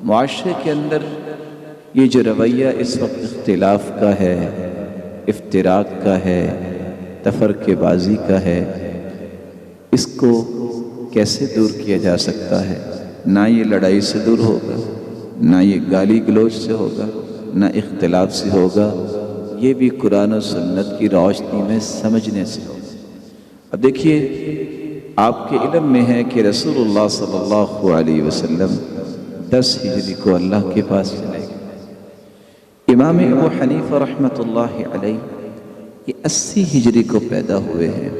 معاشرے کے اندر یہ جو رویہ اس وقت اختلاف کا ہے، افتراق کا ہے، تفرقے بازی کا ہے، اس کو کیسے دور کیا جا سکتا ہے؟ نہ یہ لڑائی سے دور ہوگا، نہ یہ گالی گلوچ سے ہوگا، نہ اختلاف سے ہوگا، یہ بھی قرآن و سنت کی روشنی میں سمجھنے سے ہوگا۔ اب دیکھیے، آپ کے علم میں ہے کہ رسول اللہ صلی اللہ علیہ وسلم 10 ہجری کو اللہ کے پاس چلے گئے۔ امام ابو حنیفہ رحمۃ اللہ علیہ یہ 80 ہجری کو پیدا ہوئے ہیں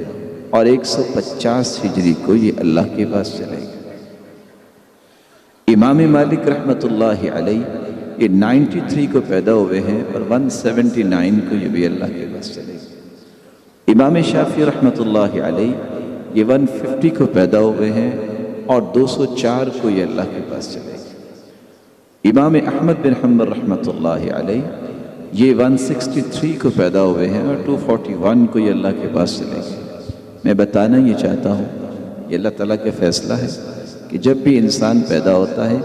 اور 150 ہجری کو یہ اللہ کے پاس چلے گئے۔ امام مالک رحمۃ اللہ علیہ یہ 93 کو پیدا ہوئے ہیں اور 179 کو یہ بھی اللہ کے پاس چلے گئے۔ امام شافعی رحمۃ اللہ علیہ یہ 150 کو پیدا ہوئے ہیں اور 204 کو یہ اللہ کے پاس چلے گئے۔ امام احمد بن حنبل رحمۃ اللہ علیہ یہ 163 کو پیدا ہوئے ہیں اور 241 کو یہ اللہ کے پاس چلے گئے۔ میں بتانا یہ چاہتا ہوں، یہ اللہ تعالیٰ کا فیصلہ ہے کہ جب بھی انسان پیدا ہوتا ہے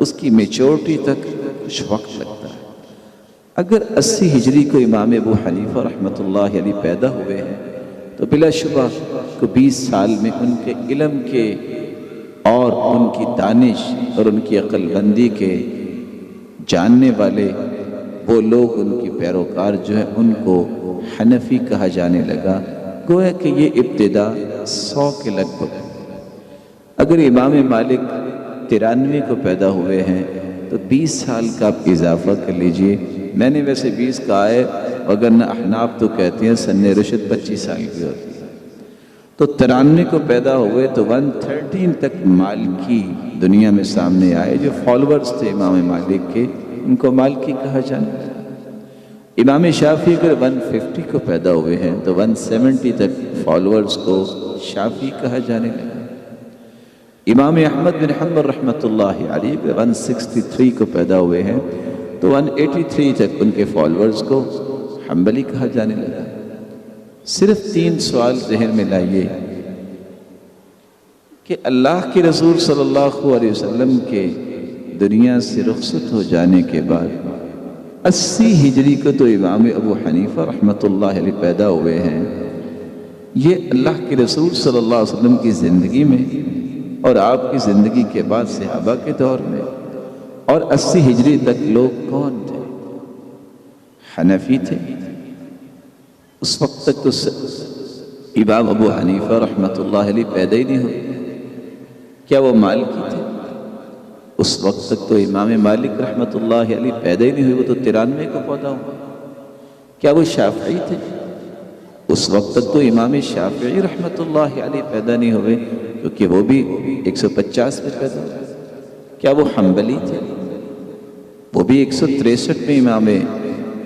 اس کی میچورٹی تک کچھ وقت لگتا ہے۔ اگر 80 ہجری کو امام ابو حنیفہ رحمۃ اللہ علیہ پیدا ہوئے ہیں تو بلا شبہ کو 20 سال میں ان کے علم کے اور ان کی دانش اور ان کی عقل بندی کے جاننے والے وہ لوگ، ان کی پیروکار جو ہیں، ان کو حنفی کہا جانے لگا۔ گویا کہ یہ ابتدا 100 کے لگ بھگ۔ اگر امام مالک 93 کو پیدا ہوئے ہیں تو 20 سال کا آپ اضافہ کر لیجئے۔ میں نے ویسے 20 کہا ہے، اگر نہ احناف تو کہتے ہیں سن رشد 25 سال کی ہوتی ہے۔ تو 93 کو پیدا ہوئے تو 113 تک مالکی دنیا میں سامنے آئے۔ جو فالورز تھے امام مالک کے، ان کو مالکی کہا جانے لگا۔ امام شافعی اگر 150 کو پیدا ہوئے ہیں تو 170 تک فالورز کو شافعی کہا جانے لگا۔ امام احمد بن حنبل رحمۃ اللہ علیہ 163 کو پیدا ہوئے ہیں تو 183 تک ان کے فالورز کو حنبلی کہا جانے لگا۔ صرف 3 سوال ذہن میں لائیے کہ اللہ کے رسول صلی اللہ علیہ وسلم کے دنیا سے رخصت ہو جانے کے بعد 80 ہجری کو تو امام ابو حنیفہ رحمۃ اللہ علیہ پیدا ہوئے ہیں۔ یہ اللہ کے رسول صلی اللہ علیہ وسلم کی زندگی میں اور آپ کی زندگی کے بعد صحابہ کے دور میں اور 80 ہجری تک لوگ کون تھے؟ حنفی تھے۔ اس وقت تک تو امام ابو حنیفہ رحمۃ اللہ علیہ پیدا ہی نہیں ہوئے۔ کیا وہ مالکی تھے؟ اس وقت تک تو امام مالک رحمۃ اللہ علیہ پیدا ہی نہیں ہوئے، وہ تو 93 کو پیدا ہوئے۔ کیا وہ شافعی تھے؟ اس وقت تک تو امام شافعی رحمۃ اللہ علیہ پیدا نہیں ہوئے، کیونکہ وہ بھی 150 میں پیدا ہوئے۔ کیا وہ حنبلی تھے؟ وہ بھی 163 میں امام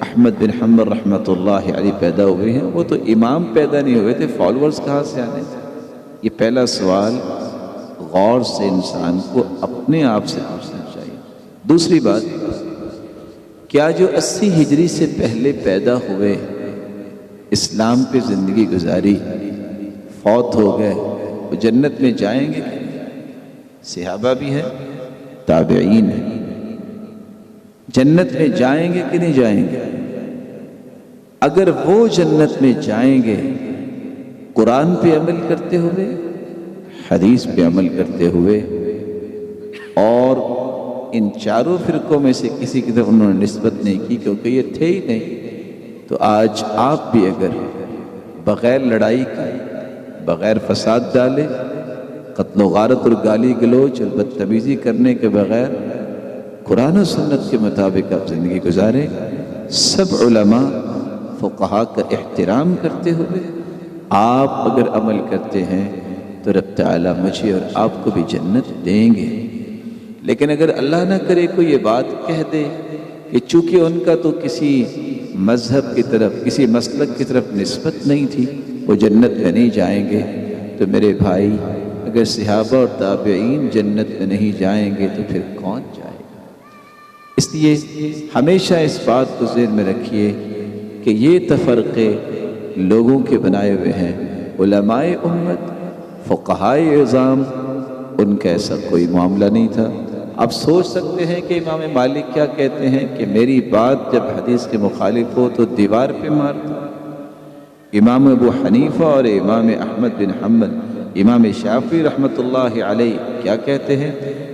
احمد بن حنبل رحمۃ اللہ علیہ پیدا ہوئے ہیں۔ وہ تو امام پیدا نہیں ہوئے تھے، فالورز کہاں سے آنے تھے؟ یہ پہلا سوال غور سے انسان کو اپنے آپ سے پوچھنا چاہیے۔ دوسری بات، کیا جو 80 ہجری سے پہلے پیدا ہوئے، اسلام پہ زندگی گزاری، فوت ہو گئے، وہ جنت میں جائیں گے؟ صحابہ بھی ہیں، تابعین ہیں، جنت میں جائیں گے کہ نہیں جائیں گے؟ اگر وہ جنت میں جائیں گے قرآن پہ عمل کرتے ہوئے، حدیث پہ عمل کرتے ہوئے، اور ان چاروں فرقوں میں سے کسی کی طرف انہوں نے نسبت نہیں کی کیونکہ یہ تھے ہی نہیں، تو آج آپ بھی اگر بغیر لڑائی کے، بغیر فساد ڈالے، قتل و غارت اور گالی گلوچ اور بدتمیزی کرنے کے بغیر قرآن و سنت کے مطابق آپ زندگی گزاریں، سب علماء فقہا کا احترام کرتے ہوئے آپ اگر عمل کرتے ہیں تو رب تعالیٰ مجھے اور آپ کو بھی جنت دیں گے۔ لیکن اگر اللہ نہ کرے کوئی یہ بات کہہ دے کہ چونکہ ان کا تو کسی مذہب کی طرف، کسی مسلک کی طرف نسبت نہیں تھی، وہ جنت میں نہیں جائیں گے، تو میرے بھائی اگر صحابہ اور تابعین جنت میں نہیں جائیں گے تو پھر کون جائے گا؟ اس لیے ہمیشہ اس بات کو ذہن میں رکھیے کہ یہ تفرقے لوگوں کے بنائے ہوئے ہیں۔ علماء امت، فقہائے اعظام، ان کا ایسا کوئی معاملہ نہیں تھا۔ آپ سوچ سکتے ہیں کہ امام مالک کیا کہتے ہیں کہ میری بات جب حدیث کے مخالف ہو تو دیوار پہ مار دو۔ امام ابو حنیفہ اور امام احمد بن حنبل، امام شافعی رحمۃ اللہ علیہ کیا کہتے ہیں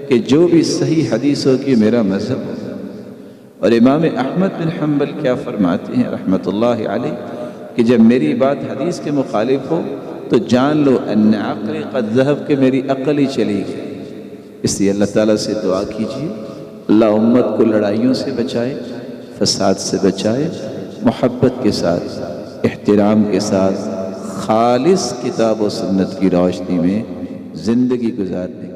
کہ جو بھی صحیح حدیث ہوگی میرا مذہب ہو۔ اور امام احمد بن حنبل کیا فرماتے ہیں رحمۃ اللہ علیہ کہ جب میری بات حدیث کے مخالف ہو تو جان لو ان عقلی قد ذہب، کہ میری عقل ہی چلی گئی۔ اس لیے اللہ تعالیٰ سے دعا کیجیے اللہ امت کو لڑائیوں سے بچائے، فساد سے بچائے، محبت کے ساتھ، احترام کے ساتھ، خالص کتاب و سنت کی روشنی میں زندگی گزارنے